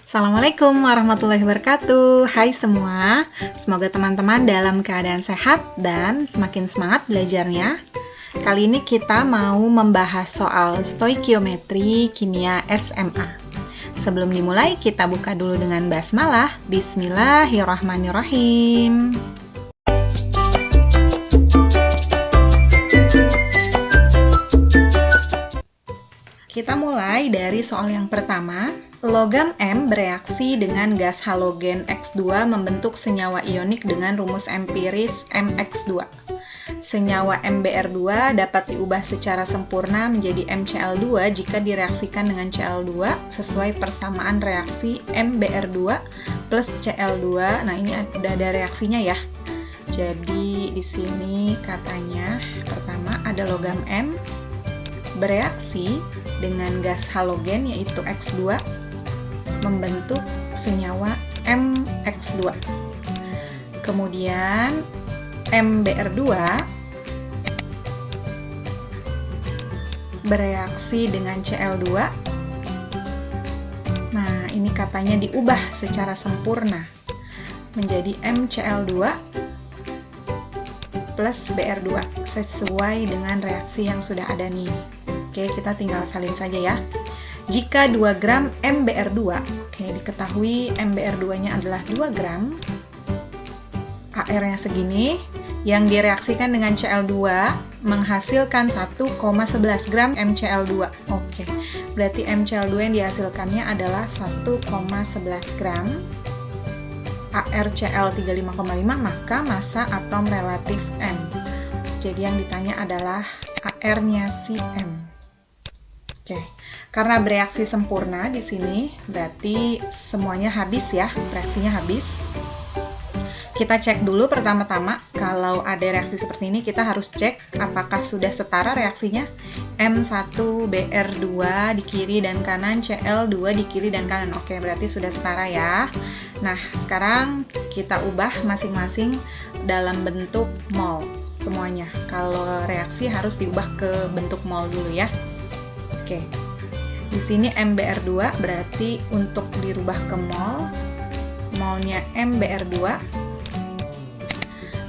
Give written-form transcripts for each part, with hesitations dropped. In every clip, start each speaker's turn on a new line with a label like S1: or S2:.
S1: Assalamualaikum warahmatullahi wabarakatuh. Hai semua, semoga teman-teman dalam keadaan sehat dan semakin semangat belajarnya. Kali ini kita mau membahas soal stoikiometri kimia SMA. Sebelum dimulai, kita buka dulu dengan basmalah. Bismillahirrahmanirrahim. Kita mulai dari soal yang pertama. Logam M bereaksi dengan gas halogen X2 membentuk senyawa ionik dengan rumus empiris MX2. Senyawa MbR2 dapat diubah secara sempurna menjadi MCl2 jika direaksikan dengan Cl2 sesuai persamaan reaksi MbR2 plus Cl2. Nah, ini udah ada reaksinya ya. Jadi di sini katanya pertama ada logam M bereaksi dengan gas halogen yaitu X2 membentuk senyawa MX2. Kemudian MbR2 bereaksi dengan Cl2. Nah, ini katanya diubah secara sempurna menjadi MCl2 plus Br2 sesuai dengan reaksi yang sudah ada nih. Oke, kita tinggal salin saja ya. Jika 2 gram MbR2, diketahui MbR2-nya adalah 2 gram, AR-nya segini, yang direaksikan dengan Cl2 menghasilkan 1,11 gram MCl2. Berarti MCl2 yang dihasilkannya adalah 1,11 gram. ArCl 35,5, maka massa atom relatif M. Jadi yang ditanya adalah AR-nya si M. Karena bereaksi sempurna di sini, berarti semuanya habis ya, reaksinya habis. Kita cek dulu pertama-tama, kalau ada reaksi seperti ini, kita harus cek apakah sudah setara reaksinya. M1Br2 di kiri dan kanan, Cl2 di kiri dan kanan. Oke, berarti sudah setara ya. Nah, sekarang kita ubah masing-masing dalam bentuk mol semuanya. Kalau reaksi harus diubah ke bentuk mol dulu ya. Di sini MbR2 berarti untuk dirubah ke mol, molnya MbR2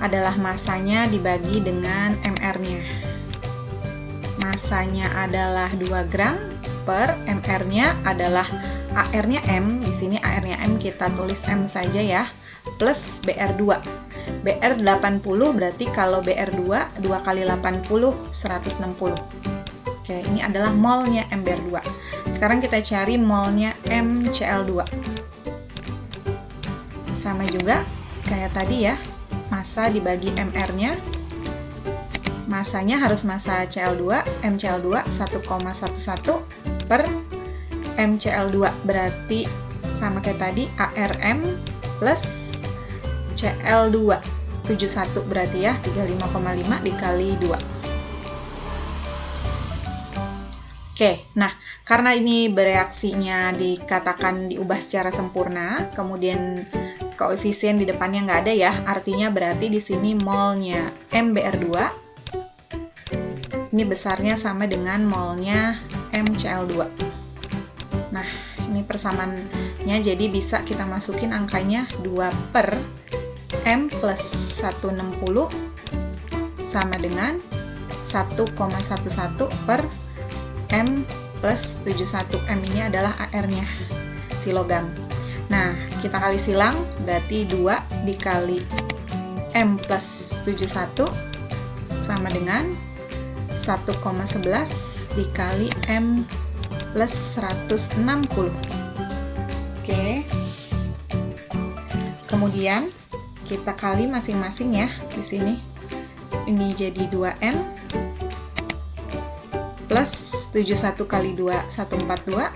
S1: adalah masanya dibagi dengan Mr-nya. Masanya adalah 2 gram per Mr-nya adalah AR-nya M. Di sini AR-nya M kita tulis M saja ya, plus Br2. Br 80 berarti kalau Br2 2 kali 80 160. Ini adalah molnya MbR2. Sekarang kita cari molnya MCl2. Sama juga kayak tadi ya, massa dibagi Mr-nya. Massanya harus massa Cl2, MCl2 1,11 per MCl2. Berarti sama kayak tadi, ARM plus Cl2 71 berarti ya, 35,5 dikali 2. Nah, karena ini bereaksinya dikatakan diubah secara sempurna, kemudian koefisien di depannya nggak ada ya, artinya berarti di sini molnya MbR2 ini besarnya sama dengan molnya MCl2. Nah, ini persamaannya jadi bisa kita masukin angkanya 2 per M plus 160 sama dengan 1,11 per M plus 71. M ini adalah AR-nya, si logam. Nah, kita kali silang, berarti 2 dikali M plus 71 sama dengan 1,11 dikali M plus 160. Kemudian, kita kali masing-masing ya, di sini. Ini jadi 2M plus 71 kali 2, 142.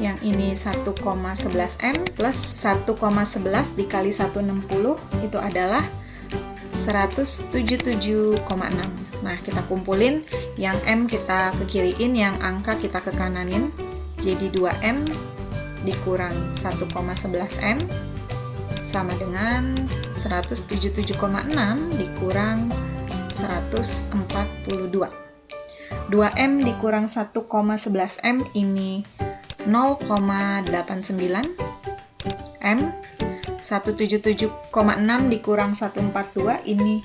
S1: Yang ini 1,11 M plus 1,11 dikali 160 itu adalah 177,6. Nah, kita kumpulin, yang M kita ke kiriin, yang angka kita ke kananin. Jadi 2M dikurang 1,11 M sama dengan 177,6 dikurang 142. 2M dikurang 1,11M ini 0,89 M. 177,6 dikurang 142 ini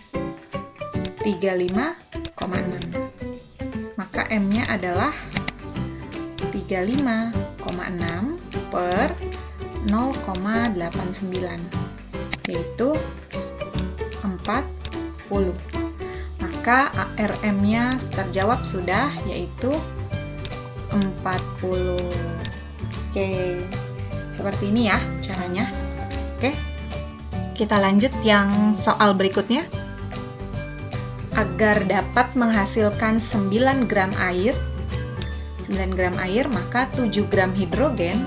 S1: 35,6. Maka M-nya adalah 35,6 per 0,89, yaitu 40. Maka ARM-nya terjawab sudah, yaitu 40. Oke, seperti ini ya caranya. Oke, kita lanjut yang soal berikutnya. Agar dapat menghasilkan 9 gram air, maka 7 gram hidrogen,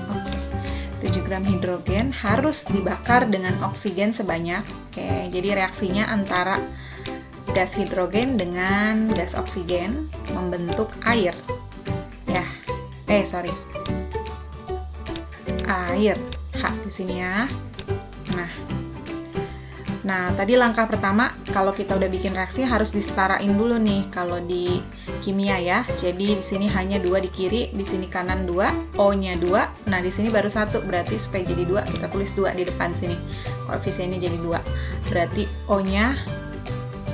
S1: 7 gram hidrogen harus dibakar dengan oksigen sebanyak. Oke, jadi reaksinya antara gas hidrogen dengan gas oksigen membentuk air. Ya, air. H di sini ya. Nah, tadi langkah pertama, kalau kita udah bikin reaksi harus disetarain dulu nih kalau di kimia ya. Jadi di sini hanya 2 di kiri, di sini kanan 2, O-nya 2. Nah, di sini baru 1, berarti supaya jadi 2 kita tulis 2 di depan sini. Koefisiennya jadi 2. Berarti O-nya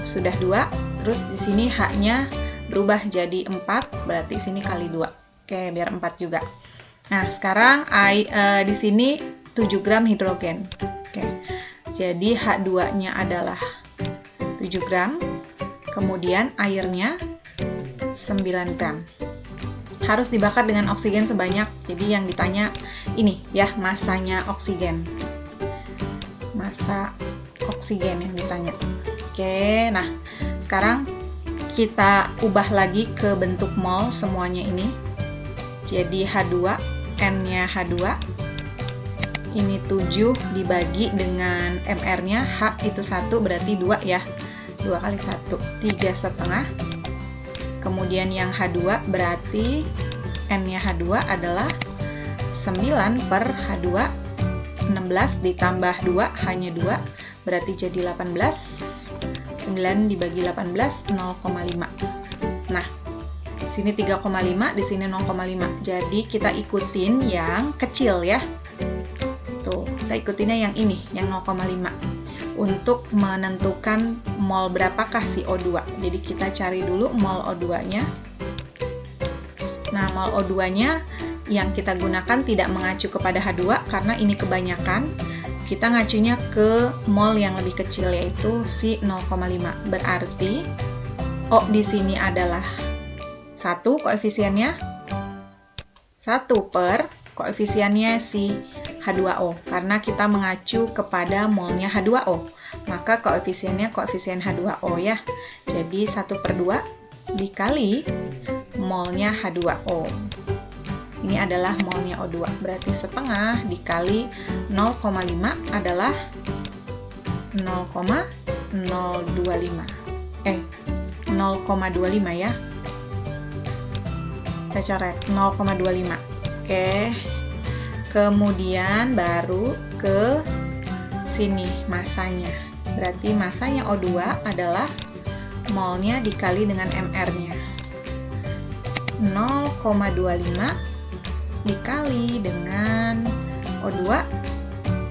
S1: sudah 2, terus di sini H-nya berubah jadi 4, berarti sini kali 2. Oke, biar 4 juga. Nah, sekarang di sini 7 gram hidrogen. Oke. Jadi H2-nya adalah 7 gram, kemudian airnya 9 gram. Harus dibakar dengan oksigen sebanyak, jadi yang ditanya ini ya, masanya oksigen. Massa oksigen yang ditanya. Oke, nah sekarang kita ubah lagi ke bentuk mol semuanya ini. Jadi H2, N-nya H2. Ini 7 dibagi dengan MR-nya, H itu 1 berarti 2 ya. 2 kali 1, 3,5. Kemudian yang H2 berarti N-nya H2 adalah 9 per H2, 16 ditambah 2, hanya 2, berarti jadi 18. 9 dibagi 18, 0,5. Nah, di sini 3,5, di sini 0,5. Jadi kita ikutin yang kecil ya. Tuh, kita ikutinnya yang ini, yang 0,5 untuk menentukan mol berapakah si O2. Jadi kita cari dulu mol O2-nya. Nah, mol O2-nya yang kita gunakan tidak mengacu kepada H2 karena ini kebanyakan. Kita ngacunya ke mol yang lebih kecil, yaitu si 0,5. Berarti O di sini adalah 1 koefisiennya, 1 per koefisiennya si H2O, karena kita mengacu kepada molnya H2O, maka koefisiennya koefisien H2O ya. Jadi 1/2 dikali molnya H2O. Ini adalah molnya O2, berarti setengah dikali 0,5 adalah 0,025. 0,25 ya. Kita coret 0,25. Oke. Kemudian baru ke sini masanya. Berarti masanya O2 adalah molnya dikali dengan MR-nya. 0,25 dikali dengan O2,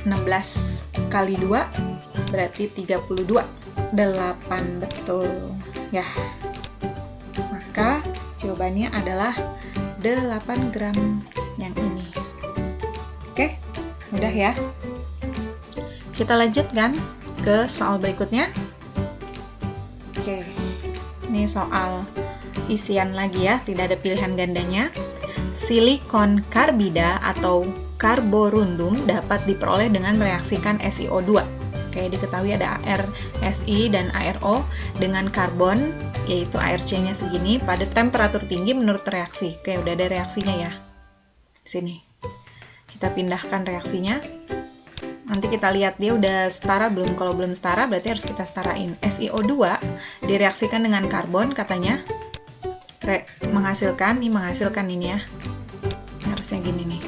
S1: 16 kali 2 berarti 32. 8 betul ya. Maka jawabannya adalah 8 gram yang ini. Oke, mudah ya. Kita lanjutkan ke soal berikutnya. Oke, ini soal isian lagi ya, tidak ada pilihan gandanya. Silikon karbida atau karborundum dapat diperoleh dengan mereaksikan SiO2. Oke, diketahui ada Air, Si, dan ARO dengan karbon, yaitu ARC-nya segini, pada temperatur tinggi menurut reaksi. Oke, udah ada reaksinya ya. Sini. Kita pindahkan reaksinya. Nanti kita lihat dia udah setara belum. Kalau belum setara berarti harus kita setarain. SiO2 direaksikan dengan karbon katanya. Menghasilkan ini ya. Harusnya gini nih.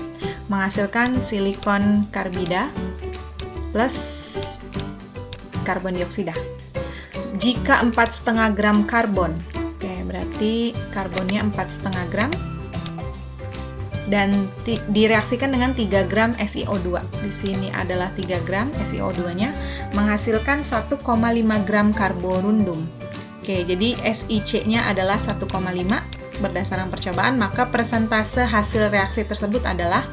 S1: Menghasilkan silikon karbida plus karbon dioksida. Jika 4,5 gram karbon. Oke, berarti karbonnya 4,5 gram dan direaksikan dengan 3 gram SiO2. Di sini adalah 3 gram SiO2-nya menghasilkan 1,5 gram karborundum. Oke, jadi SiC-nya adalah 1,5 berdasarkan percobaan, maka persentase hasil reaksi tersebut adalah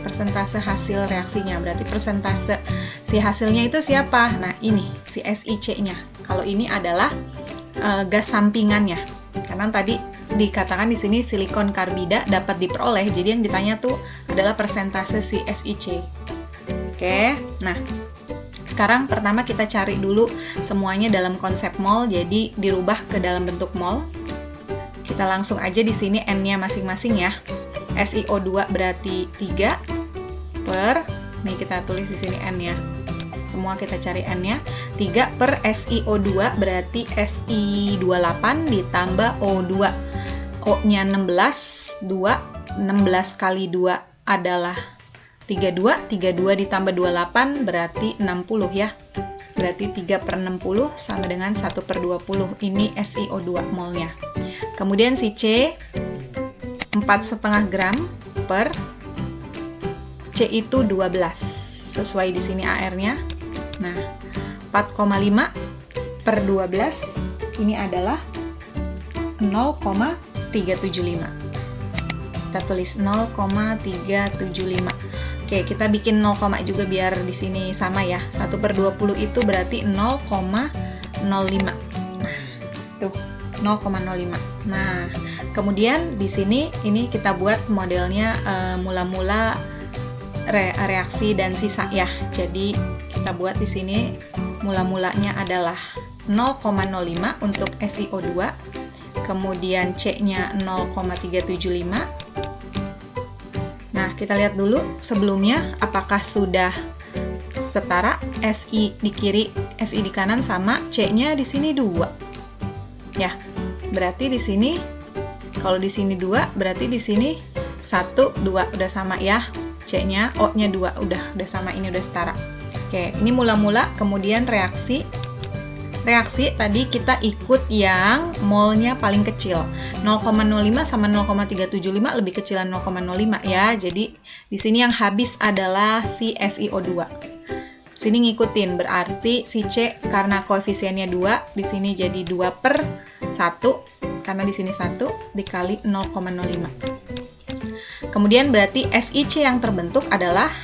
S1: persentase hasil reaksinya. Berarti persentase si hasilnya itu siapa? Nah, ini si SiC-nya. Kalau ini adalah gas sampingannya. Karena tadi dikatakan di sini silikon karbida dapat diperoleh, jadi yang ditanya tuh adalah persentase si SiC. Oke, nah sekarang pertama kita cari dulu semuanya dalam konsep mol, jadi dirubah ke dalam bentuk mol. Kita langsung aja di sini N-nya masing-masing ya. SiO2 berarti 3 per, nih kita tulis di sini N-nya. Semua kita cari N-nya. 3 per SiO2 berarti Si28 ditambah O2. O-nya 16, 16 kali 2 adalah 32, 32 ditambah 28 berarti 60 ya. Berarti 3 per 60 sama dengan 1 per 20. Ini SiO2 molnya. Kemudian si C, 4,5 gram per C itu 12. Sesuai di sini AR-nya. Nah, 4,5 per 12 ini adalah 0,375. Kita tulis 0,375. Oke, kita bikin 0, juga biar di sini sama ya. 1 per 20 itu berarti 0,05. Nah, tuh 0,05. Nah, kemudian di sini ini kita buat modelnya mula-mula reaksi dan sisa ya. Jadi kita buat di sini mula-mulanya adalah 0,05 untuk SiO2. Kemudian C-nya 0,375. Nah, kita lihat dulu sebelumnya apakah sudah setara. Si di kiri, Si di kanan sama, C-nya di sini 2. Ya, berarti di sini kalau di sini 2, berarti di sini 1, 2 udah sama ya. C-nya, O-nya 2 udah sama, ini udah setara. Oke, ini mula-mula, kemudian reaksi. Reaksi tadi kita ikut yang molnya paling kecil. 0,05 sama 0,375 lebih kecilan 0,05 ya. Jadi di sini yang habis adalah si SiO2. Sini ngikutin, berarti si C karena koefisiennya 2, di sini jadi 2 per 1, karena di sini 1 dikali 0,05. Kemudian berarti SiC yang terbentuk adalah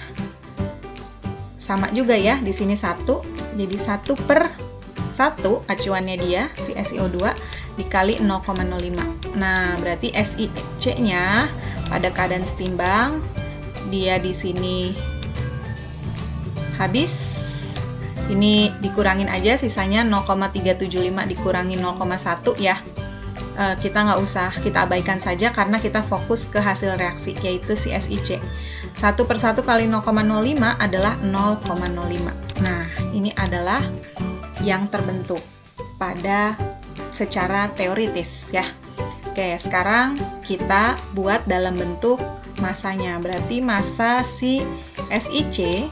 S1: sama juga ya, di sini 1, jadi 1 per 1 acuannya dia, si SiO2, dikali 0,05. Nah, berarti SiC-nya pada keadaan setimbang, dia di sini habis. Ini dikurangin aja, sisanya 0,375 dikurangi 0,1 ya. Kita nggak usah, kita abaikan saja karena kita fokus ke hasil reaksi, yaitu si SiC. 1 per 1 kali 0,05 adalah 0,05. Nah, ini adalah yang terbentuk pada secara teoritis ya. Oke, sekarang kita buat dalam bentuk masanya. Berarti massa si SiC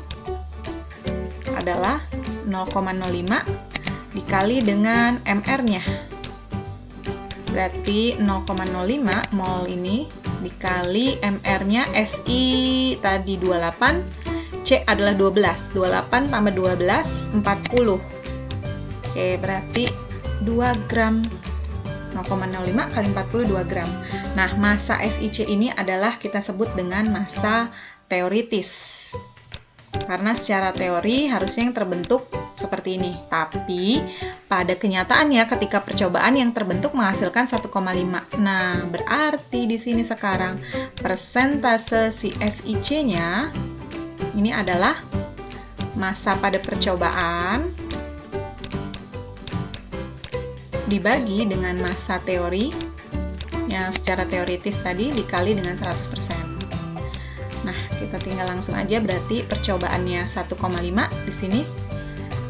S1: adalah 0,05 dikali dengan mR-nya. Berarti 0,05 mol ini dikali mR-nya Si tadi 28, C adalah 12. 28 tambah 12, 40. Oke, berarti 2 gram. 0,05 kali 40, 2 gram. Nah, massa SiC ini adalah kita sebut dengan massa teoritis. Karena secara teori harusnya yang terbentuk seperti ini. Tapi, pada kenyataannya ketika percobaan yang terbentuk menghasilkan 1,5. Nah, berarti di sini sekarang persentase si SiC-nya ini adalah massa pada percobaan dibagi dengan massa teori yang secara teoritis tadi dikali dengan 100%. Nah, kita tinggal langsung aja, berarti percobaannya 1,5 di sini,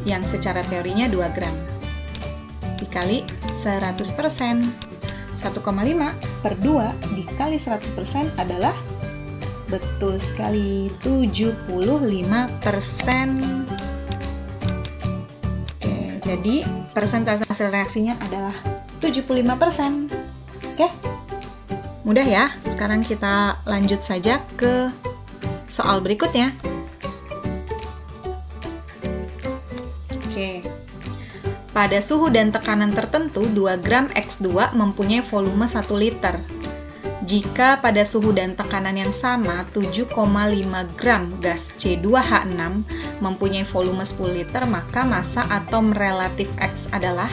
S1: yang secara teorinya 2 gram dikali 100%. 1,5 per 2 dikali 100% adalah betul sekali 75%. Jadi, persentase hasil reaksinya adalah 75%. Oke? Mudah ya. Sekarang kita lanjut saja ke soal berikutnya. Oke. Pada suhu dan tekanan tertentu, 2 gram X2 mempunyai volume 1 liter. Jika pada suhu dan tekanan yang sama, 7,5 gram gas C2H6 mempunyai volume 10 liter, maka massa atom relatif X adalah?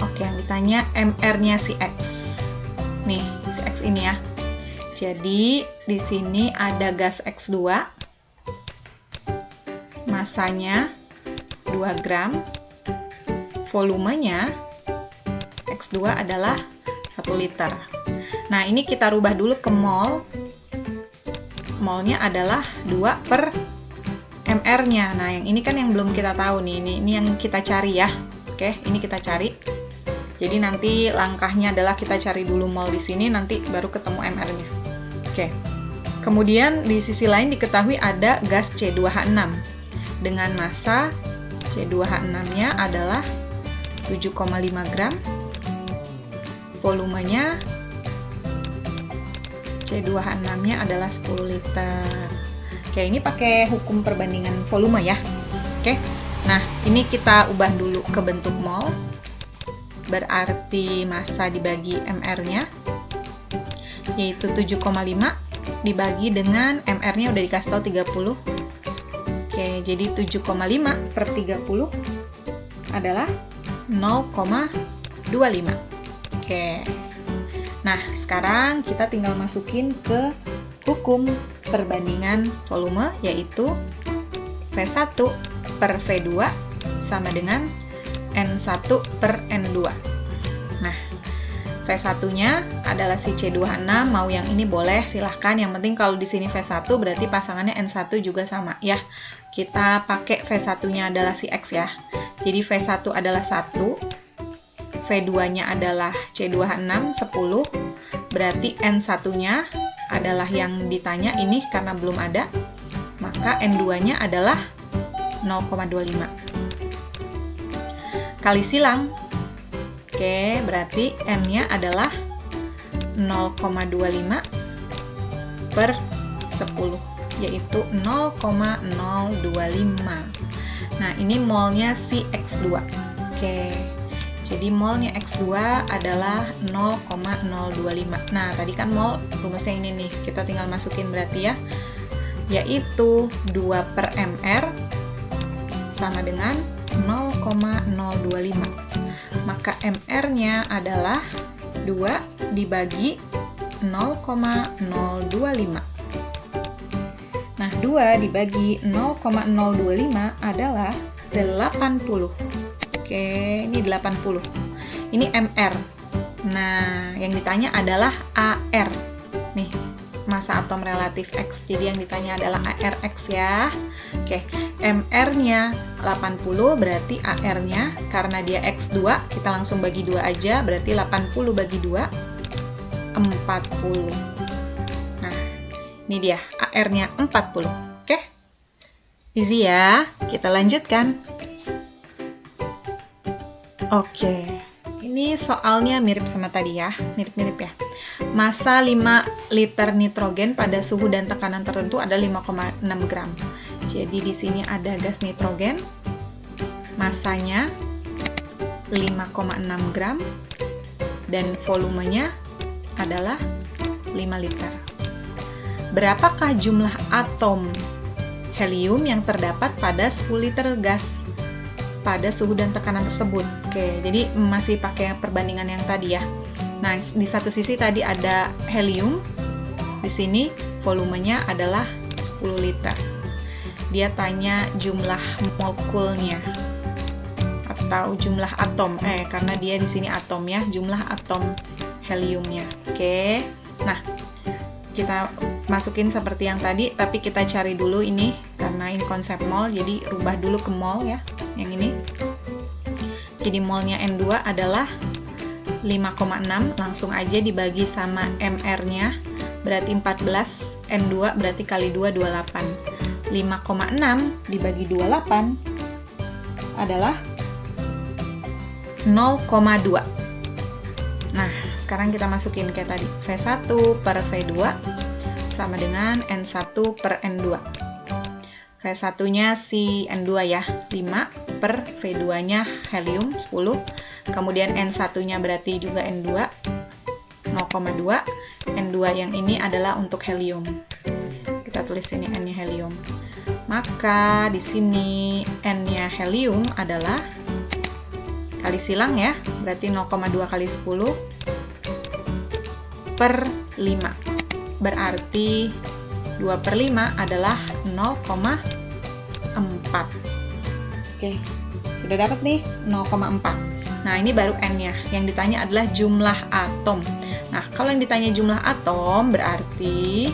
S1: Oke, yang ditanya MR-nya si X. Nih, si X ini ya. Jadi, di sini ada gas X2. Massanya 2 gram. Volumenya X2 adalah 1 liter. Nah, ini kita rubah dulu ke mol. Molnya adalah 2 per MR-nya. Nah, yang ini kan yang belum kita tahu nih. Ini yang kita cari ya. Oke, ini kita cari. Jadi nanti langkahnya adalah kita cari dulu mol di sini, nanti baru ketemu MR-nya. Oke. Kemudian di sisi lain diketahui ada gas C2H6 dengan massa C2H6-nya adalah 7,5 gram. Volumenya C2H6-nya adalah 10 liter. Oke, ini pakai hukum perbandingan volume ya. Oke. Nah, ini kita ubah dulu ke bentuk mol. Berarti massa dibagi MR-nya, yaitu 7,5 dibagi dengan MR-nya udah dikasih tahu 30. Oke, jadi 7,5 per 30 adalah 0,25. Oke. Nah, sekarang kita tinggal masukin ke hukum perbandingan volume, yaitu V1 per V2 sama dengan N1 per N2. Nah, V1-nya adalah si C2H6, mau yang ini boleh, silahkan. Yang penting kalau di sini V1 berarti pasangannya N1 juga sama ya. Kita pakai V1-nya adalah si X ya. Jadi V1 adalah 1, V2-nya adalah C2H6 10, berarti N1-nya adalah yang ditanya ini karena belum ada, maka N2-nya adalah 0,25. Kali silang. Oke, berarti N-nya adalah 0,25 per 10, yaitu 0,025. Nah, ini molnya si X2. Oke, jadi molnya X2 adalah 0,025. Nah, tadi kan mol rumusnya ini nih, kita tinggal masukin berarti ya, yaitu 2 per MR sama dengan 0,025. Maka MR-nya adalah 2 dibagi 0,025. Nah, 2 dibagi 0,025 adalah 80. Oke, ini 80. Ini MR. Nah, yang ditanya adalah AR. Nih, massa atom relatif X. Jadi yang ditanya adalah ARX ya. Oke, MR-nya 80, berarti AR-nya, karena dia X2, kita langsung bagi 2 aja, berarti 80 bagi 2, 40. Nah, ini dia, AR-nya 40. Oke, easy ya. Kita lanjutkan. Oke, ini soalnya mirip sama tadi ya, mirip-mirip ya. Massa 5 liter nitrogen pada suhu dan tekanan tertentu ada 5,6 gram. Jadi di sini ada gas nitrogen, massanya 5,6 gram, dan volumenya adalah 5 liter. Berapakah jumlah atom helium yang terdapat pada 10 liter gas pada suhu dan tekanan tersebut? Oke, jadi masih pakai perbandingan yang tadi ya. Nah, di satu sisi tadi ada helium, di sini volumenya adalah 10 liter. Dia tanya jumlah molekulnya atau jumlah atom, karena dia di sini atom ya, jumlah atom heliumnya. Oke, nah kita masukin seperti yang tadi, tapi kita cari dulu ini karena ini konsep mol, jadi rubah dulu ke mol ya, yang ini. Jadi molnya N2 adalah 5,6, langsung aja dibagi sama MR-nya, berarti 14, N2 berarti kali 2, 28. 5,6 dibagi 28 adalah 0,2. Nah, sekarang kita masukin kayak tadi. V1 per V2 sama dengan N1 per N2. V1-nya si N2 ya, 5 per V2-nya helium 10. Kemudian N1-nya berarti juga N2, 0,2. N2 yang ini adalah untuk helium. Kita tulis ini N-nya helium. Maka di sini N-nya helium adalah kali silang ya, berarti 0,2 kali 10 per 5. Berarti 2 per 5 adalah 0,4. Oke, sudah dapat nih 0,4. Nah, ini baru N-nya. Yang ditanya adalah jumlah atom. Nah, kalau yang ditanya jumlah atom berarti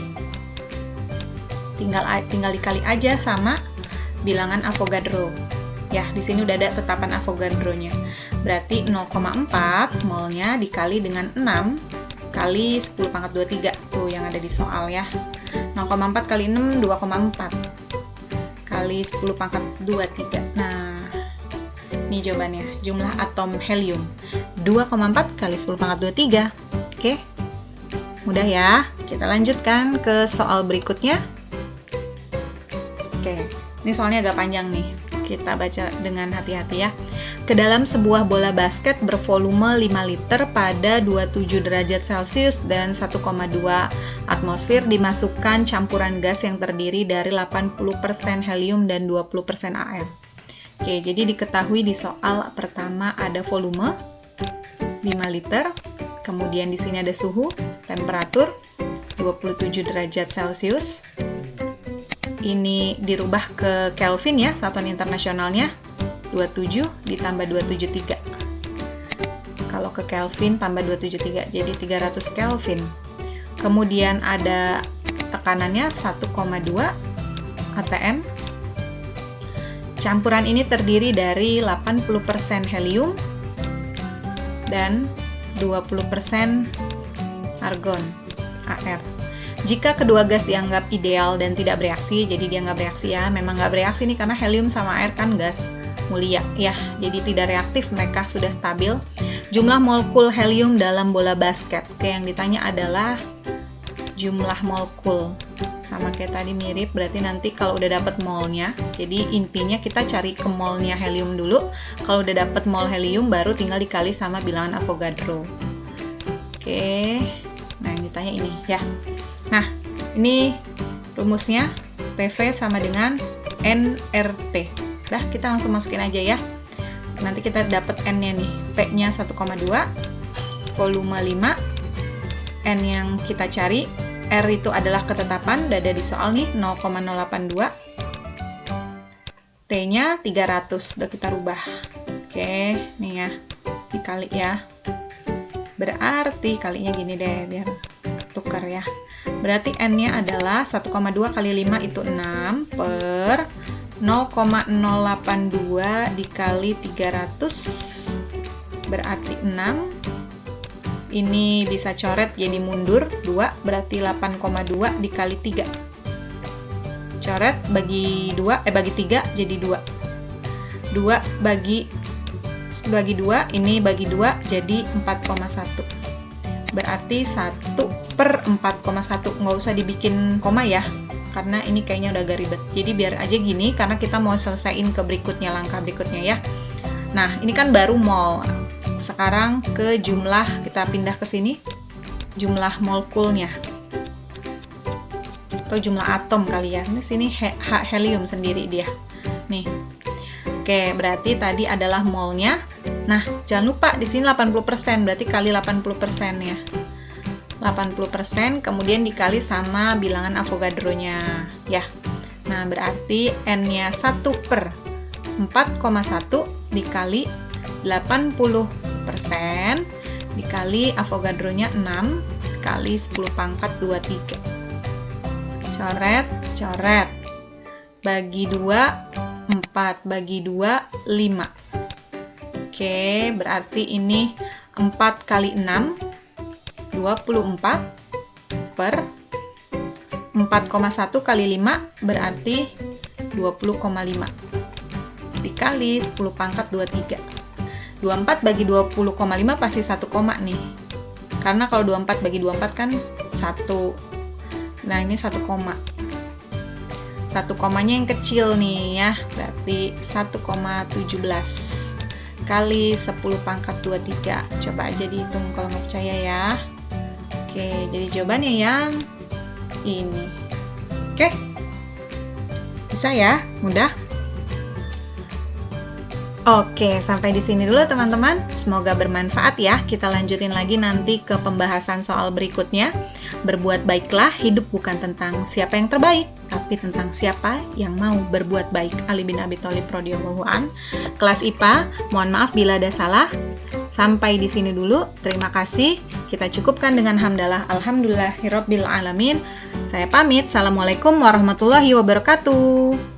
S1: tinggal dikali aja sama bilangan Avogadro. Ya, di sini udah ada tetapan Avogadro-nya. Berarti 0,4 molnya dikali dengan 6 kali 10 pangkat 23. Tuh yang ada di soal ya. 0,4 kali 6, 2,4. Kali 10 pangkat 23. Nah, ini jawabannya. Jumlah atom helium. 2,4 kali 10 pangkat 23. Oke. Mudah ya. Kita lanjutkan ke soal berikutnya. Oke. Ini soalnya agak panjang nih. Kita baca dengan hati-hati ya. Ke dalam sebuah bola basket bervolume 5 liter pada 27 derajat Celcius dan 1,2 atmosfer dimasukkan campuran gas yang terdiri dari 80% helium dan 20% air. Oke, jadi diketahui di soal pertama ada volume 5 liter, kemudian di sini ada suhu, temperatur 27 derajat Celcius. Ini dirubah ke Kelvin ya, satuan internasionalnya 27 ditambah 273. Kalau ke Kelvin tambah 273 jadi 300 Kelvin. Kemudian ada tekanannya 1,2 atm. Campuran ini terdiri dari 80% helium dan 20% argon, AR. Jika kedua gas dianggap ideal dan tidak bereaksi, jadi dia nggak bereaksi ya, memang nggak bereaksi nih karena helium sama air kan gas mulia ya, jadi tidak reaktif, mereka sudah stabil. Jumlah molekul helium dalam bola basket. Oke, yang ditanya adalah jumlah molekul. Sama kayak tadi mirip, berarti nanti kalau udah dapet molnya, jadi intinya kita cari ke molnya helium dulu. Kalau udah dapet mol helium, baru tinggal dikali sama bilangan Avogadro. Oke, nah yang ditanya ini ya. Nah, ini rumusnya PV sama dengan nRT. Udah, kita langsung masukin aja ya. Nanti kita dapat N-nya nih. P-nya 1,2, volume 5, N yang kita cari, R itu adalah ketetapan, udah ada di soal nih, 0,082. T-nya 300, udah kita rubah. Oke, nih ya, dikali ya. Berarti kalinya gini deh, biar tukar ya. Berarti N-nya adalah 1,2 kali 5 itu 6 per 0,082 dikali 300 berarti 6. Ini bisa coret jadi mundur 2, berarti 8,2 dikali 3. Coret bagi 2, bagi 3 jadi 2. 2 bagi 2, ini bagi 2 jadi 4,1. Berarti 1 per 4,1. Nggak usah dibikin koma ya, karena ini kayaknya udah agak ribet. Jadi biar aja gini, karena kita mau selesaiin ke berikutnya, langkah berikutnya ya. Nah, ini kan baru mol. Sekarang ke jumlah, kita pindah ke sini. Jumlah molekulnya. Atau jumlah atom kali ya. Ini sini helium sendiri dia. Nih. Oke, berarti tadi adalah molnya. Nah, jangan lupa di sini 80%, berarti kali 80% ya. 80% kemudian dikali sama bilangan Avogadro-nya ya. Nah, berarti N-nya 1 per 4,1 dikali 80% dikali Avogadro-nya 6 kali 10 pangkat 23. Coret, coret. Bagi 2, 4. Bagi 2, 5. Oke, berarti ini 4 kali 6, 24 per 4,1 kali 5 berarti 20,5 dikali 10 pangkat 23. 24 bagi 20,5 pasti 1 koma nih. Karena kalau 24 bagi 24 kan 1. Nah, ini 1 koma. 1 komanya yang kecil nih ya, berarti 1,17 kali 10 pangkat 23. Coba aja dihitung kalau nggak percaya ya. Oke, jadi jawabannya yang ini. Oke, bisa ya, mudah. Oke, sampai di sini dulu teman-teman. Semoga bermanfaat ya. Kita lanjutin lagi nanti ke pembahasan soal berikutnya. Berbuat baiklah, hidup bukan tentang siapa yang terbaik, tapi tentang siapa yang mau berbuat baik. Ali bin Abi Thalib radhiyallahu an. Kelas IPA, mohon maaf bila ada salah. Sampai di sini dulu. Terima kasih. Kita cukupkan dengan hamdalah. Alhamdulillahirabbil alamin. Saya pamit. Assalamualaikum warahmatullahi wabarakatuh.